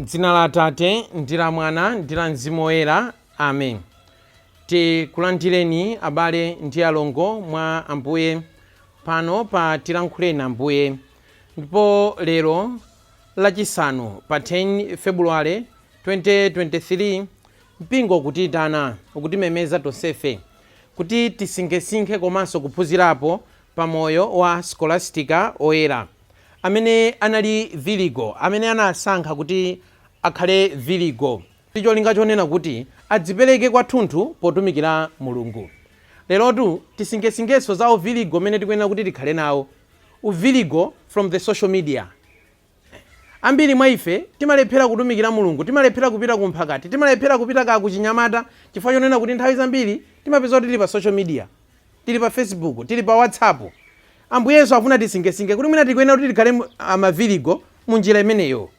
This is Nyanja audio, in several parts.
M'dzina la Atate ndi la Mwana ndi la Mzimu Woyera. Amen. Tikulandireni abale ndi alongo mwa Ambuye pano pa tilankhuleni Ambuye. Ndipo lero lachisanu pa 10 February 2023 mpingo kutitana ukutimemeza tonsefe kuti tisinkhesinkhe komanso kuphunzirapo pa moyo wa Scholastica oyera amene anali viligo, amene anasankha kuti akhale viligo cholinga chonena kuti adzipereke kwathunthu potumikira Mulungu. Lerotu tisinkhesinkheso za uviligo amene tikuyenera kuti tikhale nawo, uviligo from the social media. Ambiri mwa ife timalephera kutumikira Mulungu, timalephera kupita kumphakati, timalephera kupita kuchinyamata chifukwa chonena kuti nthawi zambiri timapeza kuti tili pa social media, tili pa Facebook, tili pa WhatsApp. Ambuyeso afuna tisinkhesinkhe kuti mwina tikuyenera kuti tikhale amaviligo munjira imeneyo.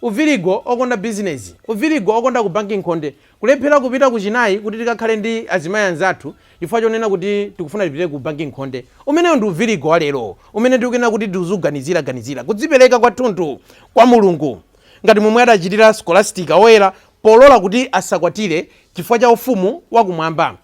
Uviligo okonda business, uviligo okonda ku banking konde, kulephera kupita kuchinayi kuti tikakhale ndi azimayi anzathu chifukwa chonena kuti tikufuna tipite ku banking konde. Umeneyo ndi uviligo wa lero, umene tikuyenera kuti tiuganizira kudzipereka kwathunthu kwa Mulungu ngati momwe adachitira Scholastica oyera polola kuti asakwatire chifukwa cha ufumu wakumwamba.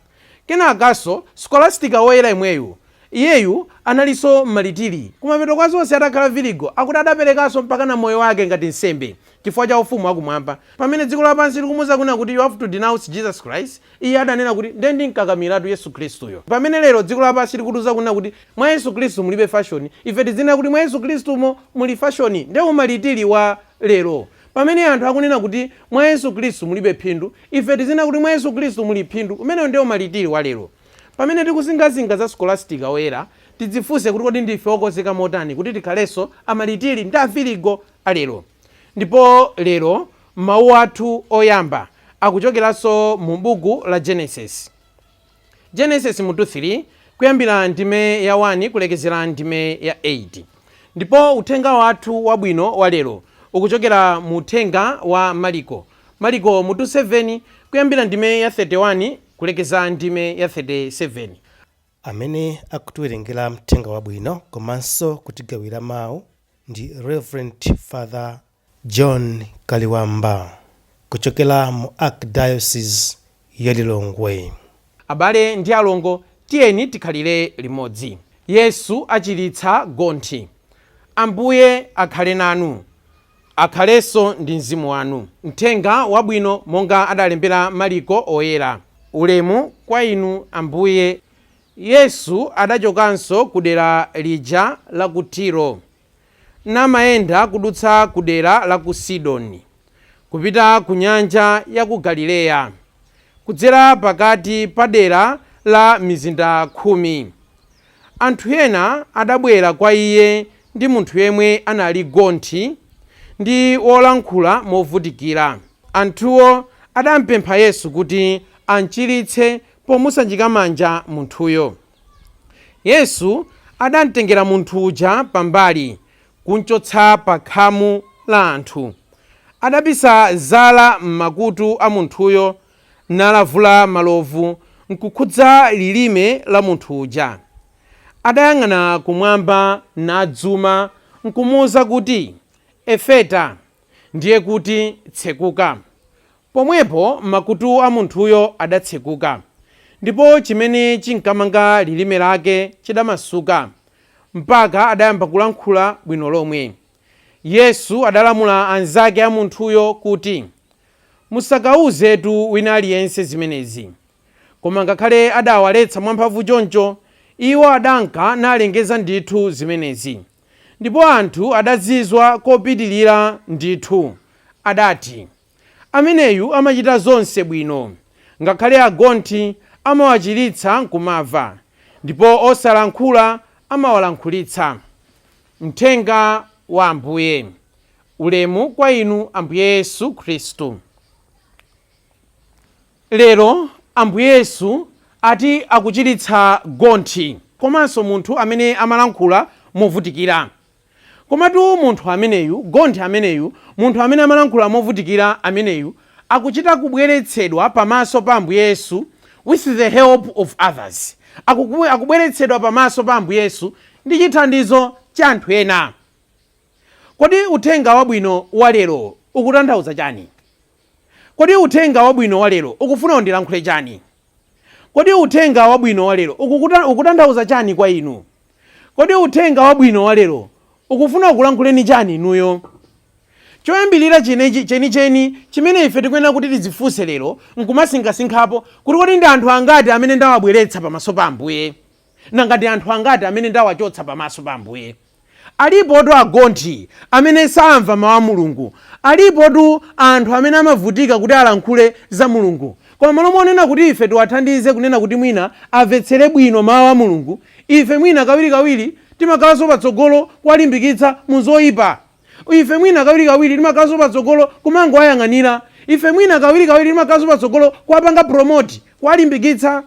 Kenakanso Scholastica oyera imweyu iyeyu analinso malitiri kumapeto kwa zonse atakhala viligo akuti adaperekanso mpaka na moyo wake ngati nsembe chifukwa cha ufumu wakumwamba. Pamene dziko lapansi likumuwuza kuna kuti you have to denounce Jesus Christ, iye adanena kuti ndendi nkakamiratu Yesu Khristuyo. Pamene lero dziko lapansi likutiwuza kuna kuti mwa Yesu Khristu mulibe fashion, ife tizinena kuti mwa Yesu Khristu muli fashion, ndiye umalitiri wa lero. Pamene anthu akunena kuti mwa Yesu Khristu mulibe phindu, ife tizinena kuti mwa Yesu Khristu muli phindu, umeneyo ndiye umalitiri wa lero. Pamene tikuzingazinga za Scholastica oyera tidzifunse kuti kodi ndife okonzeka motani kuti tikhalenso amalitiri ndi aviligo alero. Ndipo lero mawu athu oyamba akuchokeranso mu buku la Genesis mutu 3 kuyambira ndime ya 1 kulekezera ndime ya 8. Ndipo uthenga wathu wabwino wa lero ukuchokera mu uthenga wa Mariko mutu 7 kuyambira ndime ya 31 kulekeza ndime ya 37. Amene akutiwerengera uthenga wabwino komanso kutigawira mawu ndi Reverend Father John Kaliwamba kuchokera mu Archdiocese ya Lilongwe. Abale ndi alongo, tiyeni tikhalire limodzi. Yesu achiritsa gonthi. Ambuye akhale nanu, akhalenso ndi mzimu wanu. Uthenga wabwino monga adalembera Mariko oyera. Ulemu kwa inu Ambuye. Yesu adachokanso ku dera lija la ku Tiro namayenda kudutsa ku dera la ku Sidoni kupita ku nyanja ya ku Galileya kudzera pakati pa dera la mizinda 10. Anthu ena adabwera kwa iye ndi munthu yemwe anali gonthi ndi wolankhula movutikira. Anthuwo adampempha Yesu kuti amchiritse pomusanjika manja munthuyo. Yesu adamtengera munthu uja pambali kunchotsa pa khamu la anthu. Adabisa zala m'makutu a munthuyo nalavula malovu nkukhudza lilime la munthu uja. Adayang'ana kumwamba nadzuma nkumuwuza kuti efeta, ndiye kuti tsekuka. Pomwepo makutu a munthuyo adatsekuka ndipo chimene chinkamanga lilime lake chidamasuka mpaka adayamba kulankhula bwino lomwe. Yesu adalamula anzake a munthuyo kuti musakawuzetu wina aliyense zimenezi. Koma ngakhale adawaletsa mwamphamvu choncho, iwo adanka nalengeza ndithu zimenezi. Ndipo anthu adazizwa kopitirira ndithu. Adati, ameneyu amachita zonse bwino, ngakhale agonthi amawachiritsa nkumava, ndipo osalankhula amawalankhulitsa. Uthenga wa Ambuye. Ulemu kwa inu Ambuye Yesu Khristu. Lero Ambuye Yesu ati akuchiritsa gonthi komanso munthu amene amalankhula movutikira. Komatu munthu ameneyu, gonthi ameneyu, munthu amene amalankhula movutikira ameneyu akuchita kubweretsedwa pamaso pa Ambuye Yesu with the help of others. Akubweretsedwa pamaso pa Ambuye Yesu ndi chithandizo cha anthu ena. Kodi uthenga wabwino wa lero ukutanthauza chani? Kodi uthenga wabwino wa lero ukufuna undilankhule chani? Kodi uthenga wabwino wa lero ukutanthauza chani kwa inu? Kodi uthenga wabwino wa lero ukufuna ukulankhuleni chani inuyo? Choyambirira chenicheni chimene ife tikuyenera kuti tidzifunse lero nkumasinkhasinkhapo kuti kodi ndi anthu angati amene ndawabweretsa pamaso pa Ambuye, nanga ndi anthu angati amene ndawachotsa pamaso pa Ambuye. Alipotu agonthi amene samva mawu a Mulungu, alipotu anthu amene amavutika kuti alankhule za Mulungu. Koma malo monena kuti ife tiwathandize kunena kuti mwina amvetsere bwino mawu a Mulungu, ife mwina kawirikawiri timakhalanso patsogolo kuwalimbikitsa mu zoyipa. Ife mwina kawirikawiri timakhalanso patsogolo kumangoyang'anira. Ife mwina kawirikawiri timakhalanso patsogolo kuwapanga promote, kuwalimbikitsa.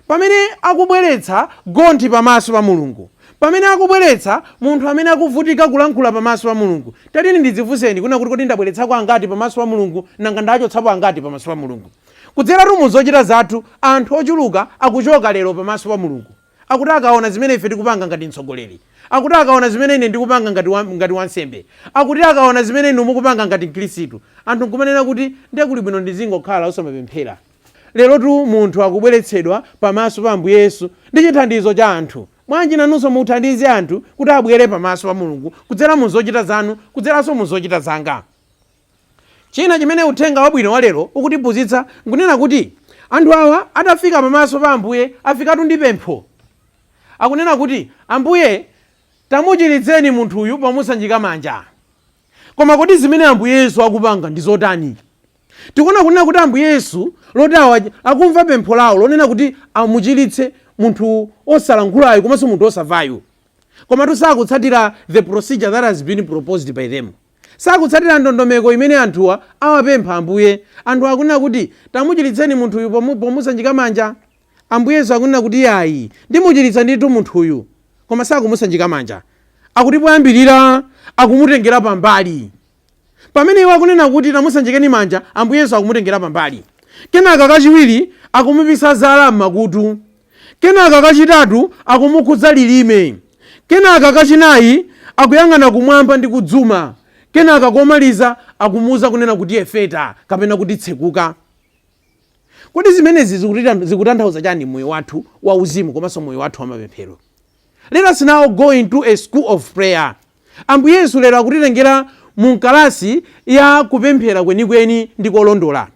Pamene akubweretsa gonthi pamaso pa Mulungu, pamene akubweretsa munthu amene akuvutika kulankhula pamaso pa Mulungu, tatini ndidzifunseni kuna kuti kodi ndabweretsako angati pamaso pa Mulungu, nanga ndachotsapo angati pamaso pa Mulungu. Kudzera mu zochita zathu anthu ochuluka akuchoka lero pamaso pa Mulungu, akuti akaona zimene ife tikupanga ngati mtsogoleri, akuti akaona zimene ine ndikupanga ngati wansembe, akuti akaona zimene inu mukupanga ngati Mkhristu, anthu nkumanena kuti ndiye kuli bwino ndizingokhala osamapemphera. Lero tu munthu akubweretsedwa pamaso pa Ambuye Yesu ndi chithandizo cha anthu. Mwanji nanunso muthandize anthu kuti abwere pamaso pa Mulungu kudzera mu zochita zanu, kudzeranso mu zochita zanga. China chimene uthenga wabwino wa lero ukutiphunzitsa nkunena kuti anthu awa atafika pamaso pa Ambuye afikatu ndi pempho. Akunena kuti Ambuye tamuchiritseni munthuyu pomusanjika manja. Koma kodi zimene Ambuye Yesu akupanga ndi zotani? Tikuona kunena kuti Ambuye Yesu lotawa akumva pempho lawo lonena kuti amuchiritse munthu osalankhulayo komanso munthu osavayo. Koma tusakutsatira the procedure that has been proposed by them. Sakutsatira ndondomeko imene anthuwa awapempha Ambuye. Anthu akunena kuti tamuchiritseni munthuyu pomusanjika manja. Ambuye Yesu akunena kuti ayi ndimuchiritsa nditu munthuyu, koma sakumusanjika manja. Akuti poyambirira akumutengera pambali. Pamene iwo akunena kuti tamusanjikeni manja, Ambuye Yesu akumutengera pambali. Kenaka kachiwiri akumupisa zala m'makutu. Kenaka kachitatu akumukhudza lilime. Kenaka kachinayi akuyang'ana kumwamba ndi kudzuma. Kenaka komaliza akumuza kunena kuti efeta kapena kuti tsekuka. Kodi zimenezi zikutanthauza chani moyo wathu wauzimu komanso moyo wathu wamapemphero? Let us now go into a school of prayer. Ambuye Yesu lero akutitengera mu kalasi ya kupemphera kwenikweni ndi kolondola.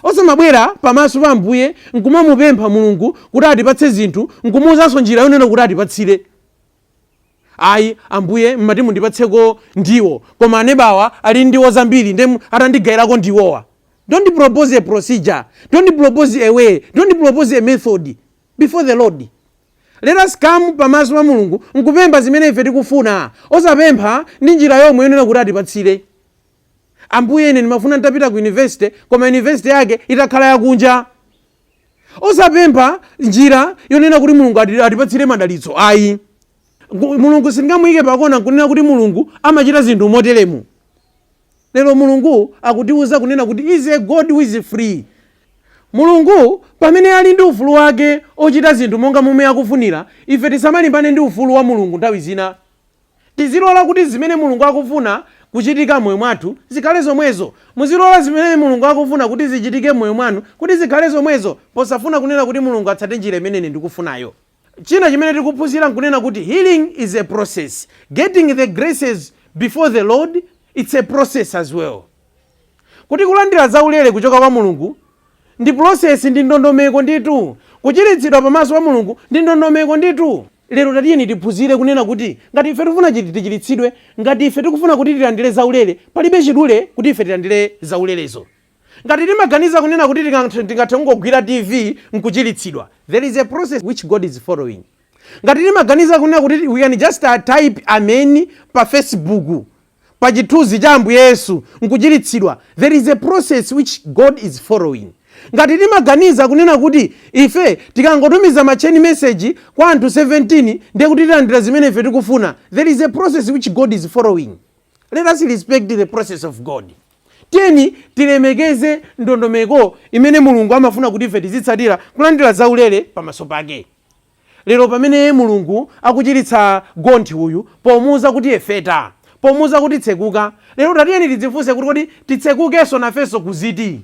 Osamabwera pamaso pa Ambuye nkumamupempha Mulungu kuti atipatse zinthu, nkumuwuzanso njira yonena kuti atipatsire. Ayi Ambuye mmati mundipatseko ndiwo, koma anebawa ali ndiwo zambiri ndi atandigayirako ndiwowa. Don't propose a procedure, don't propose a way, don't propose a method before the Lord. Let us come pamaso pa Mulungu nkupempha zimene ife tikufuna, osapempha ndi njira yomwe yonena kuti atipatsire. Ambuye ine ndimafuna nditapita ku university, koma university yake itakhala yakunja. Osapempha njira yonena kuti Mulungu atipatsire madalitso. Ayi Mulungu singamuyike pakona kunena kuti Mulungu amachita zinthu moteremu. Lero Mulungu akutiuza kunena kuti is a God who is free. Mulungu pamene ali ndi ufulu wake ochita zinthu monga momwe akufunira, ife tisamalimbane ndi ufulu wa Mulungu nthawi zina. Tizilola kuti zimene Mulungu akufuna kuchitika moyo mwathu zikhale zomwezo. Muzilola zimene Mulungu akufuna kuti zichitike moyo mwanu kuti zikhale zomwezo, posafuna kunena kuti Mulungu atsate njira imene ndikufunayo. China chimene tikuphunzira nkunena kuti healing is a process. Getting the graces before the Lord, it's a process as well. Kuti kulandira zaulere kuchoka kwa Mulungu ndi process, ndi ndondomeko nditu. Kuchiritsidwa pamaso pa Mulungu ndi ndondomeko nditu. Lero tatiyeni tiphunzire kunena kuti ngati ife tikufuna tichiritsidwe, ngati ife tikufuna kuti tilandire zaulere, palibe chidule kuti ife tilandire zaulerezo. Ngati timaganiza kunena kuti tingathe kungogwira TV nkuchiritsidwa, there is a process which God is following. Ngati timaganiza kunena kuti we can just type amen pa Facebook, pa chithunzi cha Ambuye Yesu nkuchiritsidwa, there is a process which God is following. Ngati timaganiza kunena kuti ife tikangotumiza macheni message kwa anthu 17 ndiye kuti tilandira zimene ife tikufuna, there is a process which God is following. Let us respect the process of God. Tiyeni tilemekeze ndondomeko imene Mulungu amafuna kuti ife tizitsatira kulandira zaulere pamaso pake. Lero pamene Mulungu akuchiritsa gonthi uyu pomuuza kuti efeta, pomuza kuti tsekuka. Lero tatiyeni tidzifunse kuti kodi titsekukenso nafenso kuziti.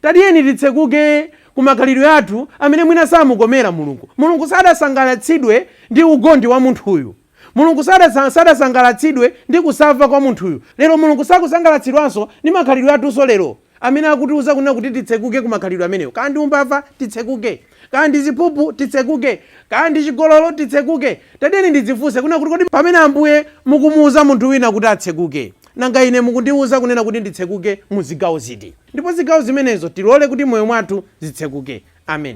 Tatiyeni titsekuke kumakhalidwe athu amene mwina samukomera Mulungu. Mulungu sadasangalatsidwe ndi ugondi wa munthuyu. Mulungu sadasangalatsidwe ndi kusafa kwa munthuyu. Lero Mulungu sakusangalatsidwanso ndi makhalidwe athunso lero amene akutiuza kunena kuti titsekuke kumakhalidwe amenewo. Kaya ndi umbava titsekuke, kaya ndi ziphuphu titsekuke, kaya ndi chigololo titsekuke. Tatiyeni ndidzifunse kunena kuti kodi pamene Ambuye mukumuuza munthu wina kuti atsekuke, nanga ine mukundiuza kunena kuti nditsekuke mu zigawo ziti? Ndipo zigawo zimenezo tilole kuti moyo mwathu zitsekuke. Amen.